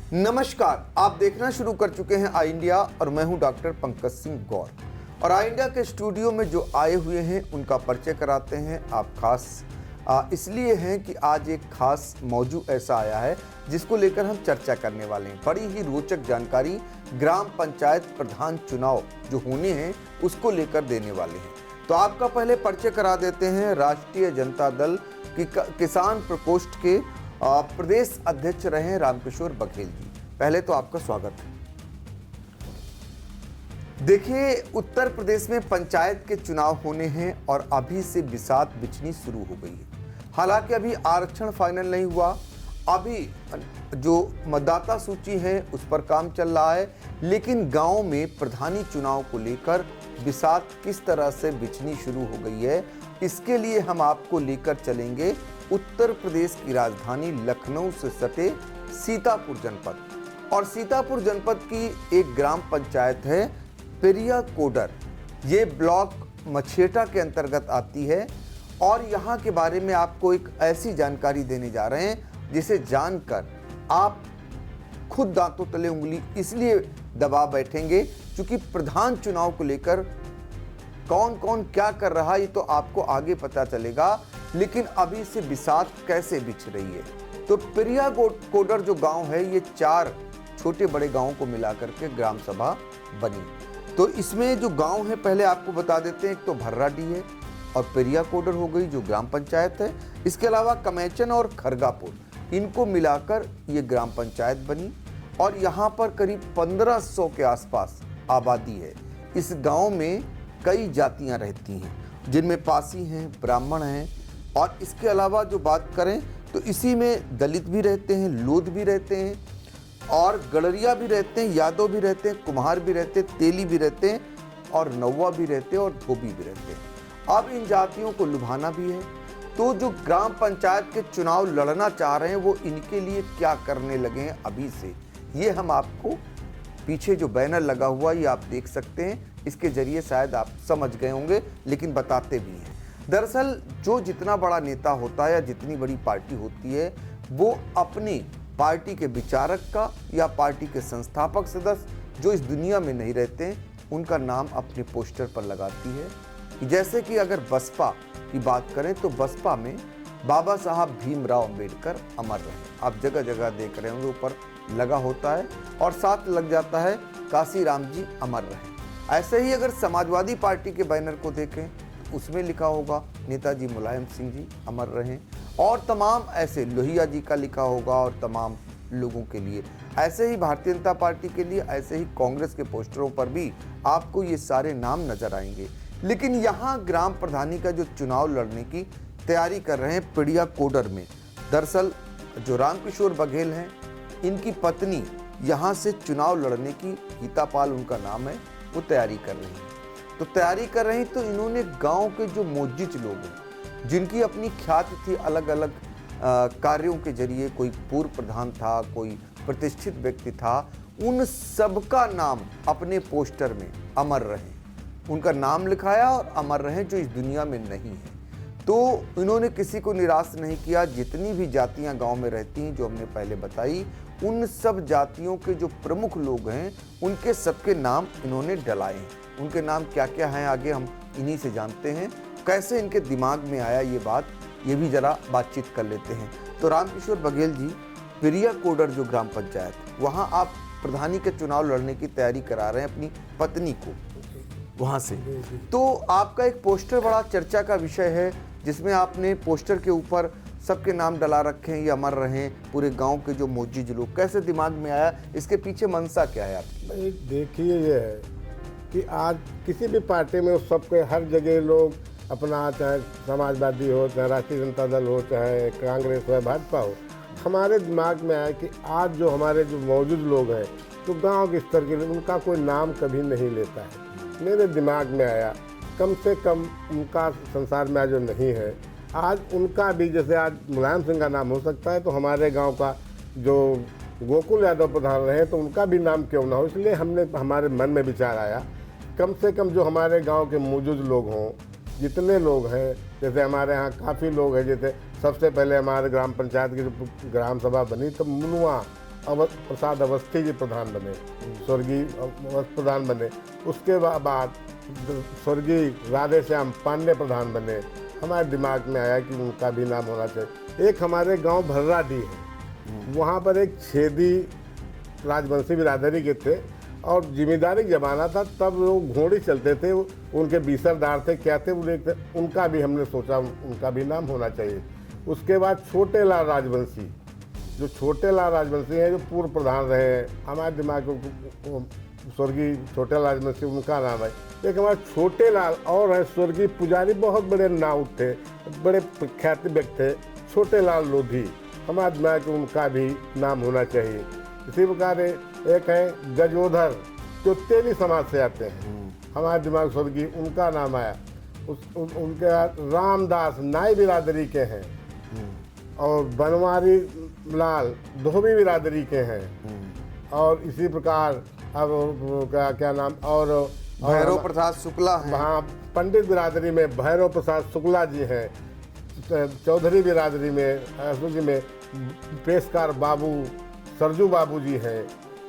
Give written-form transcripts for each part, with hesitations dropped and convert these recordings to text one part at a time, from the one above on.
नमस्कार, आप देखना शुरू कर चुके हैं आई इंडिया और मैं हूं डॉक्टर पंकज सिंह गौर। और आई इंडिया के स्टूडियो में जो आए हुए हैं उनका परिचय कराते हैं। आप खास इसलिए हैं कि आज एक खास मौजू ऐसा आया है जिसको लेकर हम चर्चा करने वाले हैं। बड़ी ही रोचक जानकारी ग्राम पंचायत प्रधान चुनाव जो होने हैं उसको लेकर देने वाले हैं। तो आपका पहले परिचय करा देते हैं। राष्ट्रीय जनता दल की किसान प्रकोष्ठ के प्रदेश अध्यक्ष रहे हैं रामकिशोर बघेल जी। पहले तो आपका स्वागत है। देखिए, उत्तर प्रदेश में पंचायत के चुनाव होने हैं और अभी से बिसात बिछनी शुरू हो गई है। हालांकि अभी आरक्षण फाइनल नहीं हुआ, अभी जो मतदाता सूची है उस पर काम चल रहा है, लेकिन गांव में प्रधानी चुनाव को लेकर बिसात किस तरह से बिछनी शुरू हो गई है, इसके लिए हम आपको लेकर चलेंगे उत्तर प्रदेश की राजधानी लखनऊ से सटे सीतापुर जनपद। और सीतापुर जनपद की एक ग्राम पंचायत है पेरिया कोडर। ये ब्लॉक मछेटा के अंतर्गत आती है और यहाँ के बारे में आपको एक ऐसी जानकारी देने जा रहे हैं जिसे जानकर आप खुद दांतों तले उंगली इसलिए दबा बैठेंगे क्योंकि प्रधान चुनाव को लेकर कौन कौन क्या कर रहा है ये तो आपको आगे पता चलेगा, लेकिन अभी से बिसात कैसे बिछ रही है। तो पेरिया कोडर जो गांव है ये 4 छोटे बड़े गांवों को मिलाकर के ग्राम सभा बनी। तो इसमें जो गांव है पहले आपको बता देते हैं। एक तो भर्राडी है और पेरिया कोडर हो गई जो ग्राम पंचायत है। इसके अलावा कमेचन और खरगापुर, इनको मिलाकर ये ग्राम पंचायत बनी और यहाँ पर करीब 1500 के आसपास आबादी है। इस गांव में कई जातियां रहती हैं जिनमें पासी हैं, ब्राह्मण हैं और इसके अलावा जो बात करें तो इसी में दलित भी रहते हैं, लोध भी रहते हैं और गड़रिया भी रहते हैं, यादव भी रहते हैं, कुम्हार भी रहते हैं, तेली भी रहते हैं और नौवा भी रहते हैं और धोबी भी रहते हैं। अब इन जातियों को लुभाना भी है। तो जो ग्राम पंचायत के चुनाव लड़ना चाह रहे हैं वो इनके लिए क्या करने लगे हैं अभी से, ये हम आपको पीछे जो बैनर लगा हुआ ये आप देख सकते हैं। इसके जरिए शायद आप समझ गए होंगे, लेकिन बताते भी हैं। दरअसल जो जितना बड़ा नेता होता है या जितनी बड़ी पार्टी होती है वो अपनी पार्टी के विचारक का या पार्टी के संस्थापक सदस्य जो इस दुनिया में नहीं रहते हैं उनका नाम अपने पोस्टर पर लगाती है। जैसे कि अगर बसपा की बात करें तो बसपा में बाबा साहब भीमराव अंबेडकर अमर रहे। आप जगह जगह देख रहे होंगे ऊपर लगा होता है और साथ लग जाता है काशीराम जी अमर रहे। ऐसे ही अगर समाजवादी पार्टी के बैनर को देखें तो उसमें लिखा होगा नेताजी मुलायम सिंह जी अमर रहे और तमाम ऐसे लोहिया जी का लिखा होगा और तमाम लोगों के लिए। ऐसे ही भारतीय जनता पार्टी के लिए, ऐसे ही कांग्रेस के पोस्टरों पर भी आपको ये सारे नाम नजर आएंगे। लेकिन यहाँ ग्राम प्रधानी का जो चुनाव लड़ने की तैयारी कर रहे हैं पेरिया कोडर में, दरअसल जो रामकिशोर बघेल हैं इनकी पत्नी यहाँ से चुनाव लड़ने की, गीतापाल उनका नाम है, वो तैयारी कर रही हैं। तो तैयारी कर रही तो इन्होंने गांव के जो मोजिज लोग हैं जिनकी अपनी ख्याति थी अलग अलग कार्यों के जरिए, कोई पूर्व प्रधान था, कोई प्रतिष्ठित व्यक्ति था, उन सबका नाम अपने पोस्टर में अमर रहे, उनका नाम लिखाया और अमर रहे जो इस दुनिया में नहीं है। तो इन्होंने किसी को निराश नहीं किया। जितनी भी जातियां गांव में रहती हैं जो हमने पहले बताई, उन सब जातियों के जो प्रमुख लोग हैं उनके सबके नाम इन्होंने डलाए हैं। उनके नाम क्या क्या हैं आगे हम इन्हीं से जानते हैं। कैसे इनके दिमाग में आया ये बात, ये भी जरा बातचीत कर लेते हैं। तो रामकिशोर बघेल जी, पेरिया कोडर जो ग्राम पंचायत, वहाँ आप प्रधानी के चुनाव लड़ने की तैयारी करा रहे हैं अपनी पत्नी को वहाँ से। तो आपका एक पोस्टर बड़ा चर्चा का विषय है जिसमें आपने पोस्टर के ऊपर सबके नाम डला रखे हैं, ये अमर रहे पूरे गांव के जो मोजिज लोग। कैसे दिमाग में आया, इसके पीछे मंशा क्या है आपकी? देखिए, ये है कि आज किसी भी पार्टी में सबके हर जगह लोग अपना, चाहे समाजवादी हो, चाहे राष्ट्रीय जनता दल हो, चाहे कांग्रेस हो, भाजपा हो, हमारे दिमाग में आया कि आज जो हमारे जो मौजूद लोग हैं तो गांव के स्तर के लोग, उनका कोई नाम कभी नहीं लेता है। मेरे दिमाग में आया कम से कम उनका संसार में आज जो नहीं है, आज उनका भी, जैसे आज मुलायम सिंह का नाम हो सकता है तो हमारे गांव का जो गोकुल यादव प्रधान रहे तो उनका भी नाम क्यों ना हो। इसलिए हमारे मन में विचार आया कम से कम जो हमारे गांव के मौजूद लोग हों, जितने लोग हैं, जैसे हमारे यहाँ काफ़ी लोग हैं, जैसे सबसे पहले हमारे ग्राम पंचायत की जो ग्राम सभा बनी तो मुनुआ प्रसाद अवस्थी जी प्रधान बने, स्वर्गीय प्रधान बने। उसके बाद स्वर्गीय राधे श्याम पांडे प्रधान बने। हमारे दिमाग में आया कि उनका भी नाम होना चाहिए। एक हमारे गांव भर्राडी है, वहाँ पर एक छेदी राजवंशी बिरादरी के थे और जिम्मेदारी जमाना था, तब वो घोड़ी चलते थे, उनके बीसरदार थे, क्या थे, उनका भी हमने सोचा उनका भी नाम होना चाहिए। उसके बाद छोटे लाल राजवंशी, जो छोटे लाल राजवंशी हैं, जो पूर्व प्रधान रहे हैं, हमारे दिमाग में स्वर्गीय छोटे लाल राजवंशी, उनका नाम है। एक हमारे छोटे लाल और है स्वर्गीय पुजारी, बहुत बड़े नाउट थे, बड़े प्रख्यात व्यक्ति थे, छोटे लाल लोधी, हमारे दिमाग में उनका भी नाम होना चाहिए। इसी प्रकार एक है गजोधर, जो तेली समाज से आते हैं, हमारे दिमाग स्वर्गीय उनका नाम आया। उनके रामदास नाई बिरादरी के हैं और बनवारी लाल धोबी बिरादरी के हैं। और इसी प्रकार अब क्या नाम, और भैरव प्रसाद शुक्ला हैं। हाँ, पंडित बिरादरी में भैरव प्रसाद शुक्ला जी हैं। चौधरी बिरादरी में जी में पेशकार बाबू सरजू बाबू जी हैं।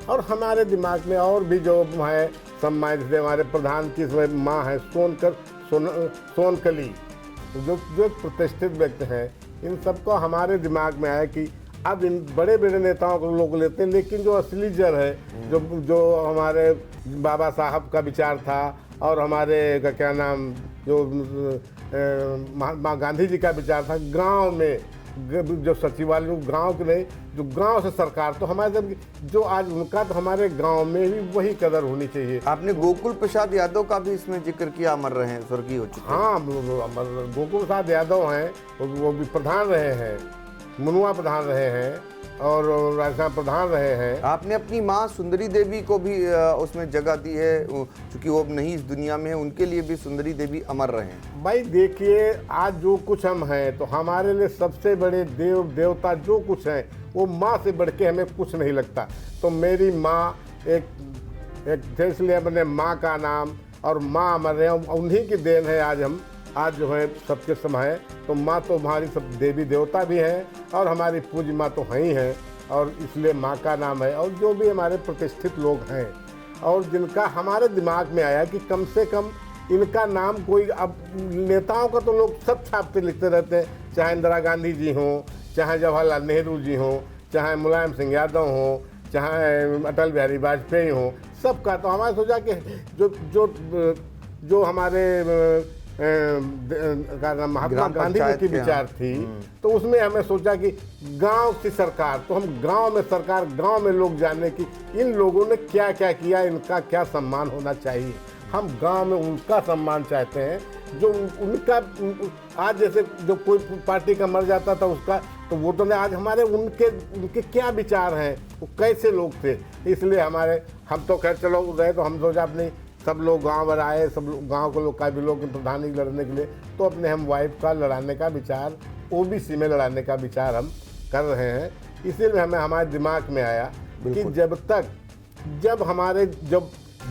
और हमारे दिमाग में और भी जो है सम्मानित थे, हमारे प्रधान की माँ है सोनकली, जो प्रतिष्ठित व्यक्ति हैं। इन सबको हमारे दिमाग में आया कि अब इन बड़े बड़े नेताओं को लोग लेते हैं, लेकिन जो असली जड़ है, जो हमारे बाबा साहब का विचार था और हमारे का क्या नाम, जो महात्मा गांधी जी का विचार था, गांव में जो सचिवालय गांव के नहीं, जो गांव से सरकार, तो हमारे जो आज उनका, तो हमारे गांव में भी वही कदर होनी चाहिए। आपने गोकुल प्रसाद यादव का भी इसमें जिक्र किया, अमर रहे हैं, स्वर्गीय हो चुके हैं। हाँ, गोकुल प्रसाद यादव हैं, वो भी प्रधान रहे हैं, मुनुआ प्रधान रहे हैं और राजस्थान प्रधान रहे हैं। आपने अपनी माँ सुंदरी देवी को भी उसमें जगह दी है, क्योंकि वो अब नहीं इस दुनिया में है, उनके लिए भी सुंदरी देवी अमर रहे हैं। भाई देखिए, आज जो कुछ हम हैं, तो हमारे लिए सबसे बड़े देव देवता जो कुछ हैं, वो माँ से बढ़ के हमें कुछ नहीं लगता। तो मेरी माँ एक थे, इसलिए अपने माँ का नाम और माँ अमर रहे, उन्हीं की देन है आज जो है सबके समय। तो माँ तो हमारी सब देवी देवता भी हैं और हमारी पूज्य माँ तो हैं ही हैं, और इसलिए माँ का नाम है। और जो भी हमारे प्रतिष्ठित लोग हैं और जिनका हमारे दिमाग में आया कि कम से कम इनका नाम कोई, अब नेताओं का तो लोग सब छापते लिखते रहते हैं, चाहे इंदिरा गांधी जी हों, चाहे जवाहरलाल नेहरू जी हों, चाहे मुलायम सिंह यादव हों, चाहे अटल बिहारी वाजपेयी हों, सबका। तो हमारे सोचा कि जो हमारे महात्मा गांधी जी की विचार थी, तो उसमें हमें सोचा कि गांव की सरकार, तो हम गांव में सरकार, गांव में लोग जाने कि इन लोगों ने क्या क्या किया, इनका क्या सम्मान होना चाहिए। हम गांव में उनका सम्मान चाहते हैं, जो उनका आज जैसे जो कोई पार्टी का मर जाता था उसका, तो वो तो नहीं, आज हमारे उनके क्या विचार हैं, वो कैसे लोग थे। इसलिए हम तो खैर चलो गए, तो हम सोचा अपनी सब लोग गांव भर आए, सब गांव के लोग का भी लोग प्रधानी लड़ने के लिए, तो अपने हम वाइफ का लड़ाने का विचार, ओबीसी में लड़ाने का विचार हम कर रहे हैं। इसीलिए हमारे दिमाग में आया कि जब हमारे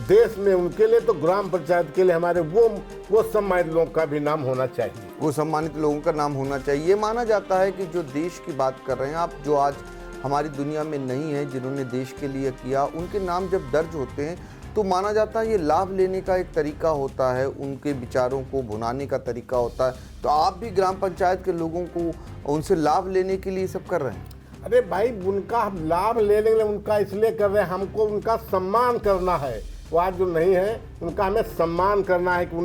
देश में उनके लिए, तो ग्राम पंचायत के लिए हमारे वो सम्मानित लोगों का भी नाम होना चाहिए। वो सम्मानित लोगों का नाम होना चाहिए। ये माना जाता है कि जो देश की बात कर रहे हैं आप, जो आज हमारी दुनिया में नहीं है, जिन्होंने देश के लिए किया, उनके नाम जब दर्ज होते हैं तो माना जाता है ये लाभ लेने का एक तरीका होता है, उनके विचारों को भुनाने का तरीका होता है। तो आप भी ग्राम पंचायत के लोगों को उनसे लाभ लेने के लिए सब कर रहे हैं? अरे भाई, उनका लाभ लेने के लिए उनका इसलिए कर रहे हैं, हमको उनका सम्मान करना है। वो आज जो नहीं है, उनका हमें सम्मान करना है कि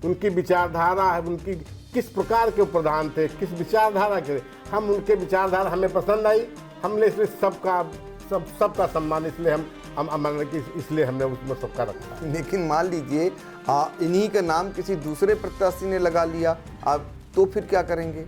उनकी विचारधारा है, उनकी किस प्रकार के प्रधान थे, किस विचारधारा के, हम उनके विचारधारा हमें पसंद आई, हमने इसलिए सबका सम्मान, इसलिए इसलिए हमने उसमें सबका रखा। लेकिन मान लीजिए इन्हीं का नाम किसी दूसरे प्रत्याशी ने लगा लिया, आप तो फिर क्या करेंगे?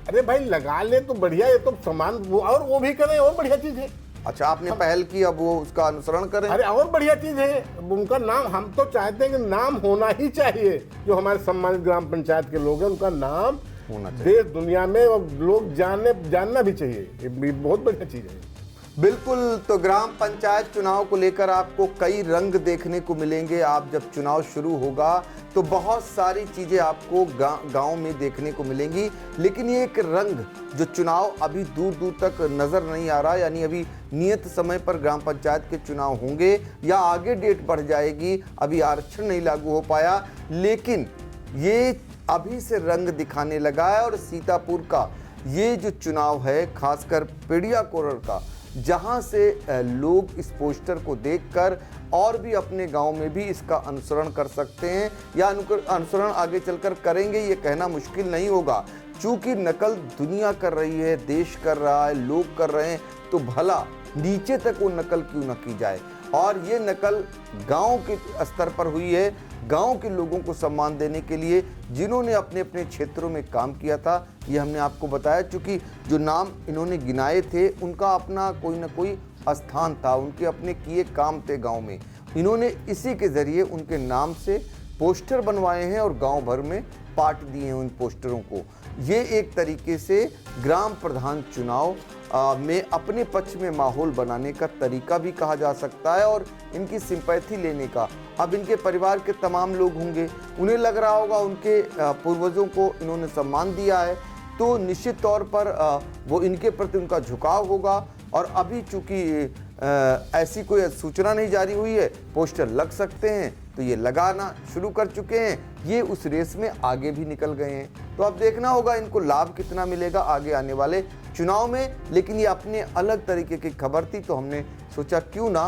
अरे भाई, लगा ले तो बढ़िया, ये तो सम्मान वो भी करें, और बढ़िया चीज है। अच्छा, आपने पहल की, अब वो उसका अनुसरण करें। अरे और बढ़िया चीज है, उनका नाम, हम तो चाहते हैं कि नाम होना ही चाहिए। जो हमारे सम्मानित ग्राम पंचायत के लोग हैं, उनका नाम होना चाहिए, देश दुनिया में लोग जानना भी चाहिए। ये बहुत बढ़िया चीज है। बिल्कुल, तो ग्राम पंचायत चुनाव को लेकर आपको कई रंग देखने को मिलेंगे। आप जब चुनाव शुरू होगा तो बहुत सारी चीज़ें आपको गांव में देखने को मिलेंगी, लेकिन ये एक रंग जो चुनाव अभी दूर दूर तक नज़र नहीं आ रहा, यानी अभी नियत समय पर ग्राम पंचायत के चुनाव होंगे या आगे डेट बढ़ जाएगी, अभी आरक्षण नहीं लागू हो पाया, लेकिन ये अभी से रंग दिखाने लगा है। और सीतापुर का ये जो चुनाव है, खासकर पेड़िया कोरर का, जहां से लोग इस पोस्टर को देखकर और भी अपने गांव में भी इसका अनुसरण कर सकते हैं या अनुसरण आगे चलकर करेंगे, ये कहना मुश्किल नहीं होगा। चूंकि नकल दुनिया कर रही है, देश कर रहा है, लोग कर रहे हैं, तो भला नीचे तक वो नकल क्यों न की जाए। और ये नकल गांव के स्तर पर हुई है, गांव के लोगों को सम्मान देने के लिए जिन्होंने अपने अपने क्षेत्रों में काम किया था, ये हमने आपको बताया। चूँकि जो नाम इन्होंने गिनाए थे उनका अपना कोई ना कोई स्थान था, उनके अपने किए काम थे गांव में, इन्होंने इसी के ज़रिए उनके नाम से पोस्टर बनवाए हैं और गांव भर में बांट दिए हैं उन पोस्टरों को। ये एक तरीके से ग्राम प्रधान चुनाव में अपने पक्ष में माहौल बनाने का तरीका भी कहा जा सकता है और इनकी सिंपैथी लेने का। अब इनके परिवार के तमाम लोग होंगे, उन्हें लग रहा होगा उनके पूर्वजों को इन्होंने सम्मान दिया है, तो निश्चित तौर पर वो इनके प्रति उनका झुकाव होगा। और अभी चूँकि ऐसी कोई सूचना नहीं जारी हुई है, पोस्टर लग सकते हैं, तो ये लगाना शुरू कर चुके हैं, ये उस रेस में आगे भी निकल गए हैं। तो अब देखना होगा इनको लाभ कितना मिलेगा आगे आने वाले चुनाव में। लेकिन ये अपने अलग तरीके की खबर थी, तो हमने सोचा क्यों ना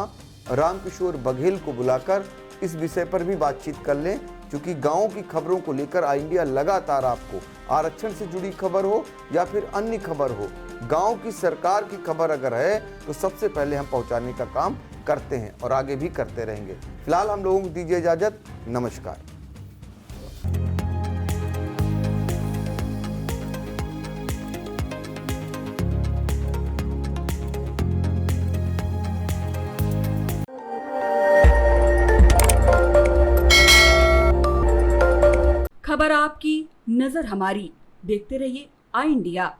रामकिशोर बघेल को बुलाकर इस विषय पर भी बातचीत कर लें, क्योंकि गाँव की खबरों को लेकर आई इंडिया लगातार आपको आरक्षण से जुड़ी खबर हो या फिर अन्य खबर हो, गांव की सरकार की खबर अगर है तो सबसे पहले हम पहुंचाने का काम करते हैं और आगे भी करते रहेंगे। फिलहाल हम लोगों को दीजिए इजाजत, नमस्कार। खबर आपकी, नजर हमारी। देखते रहिए आई इंडिया।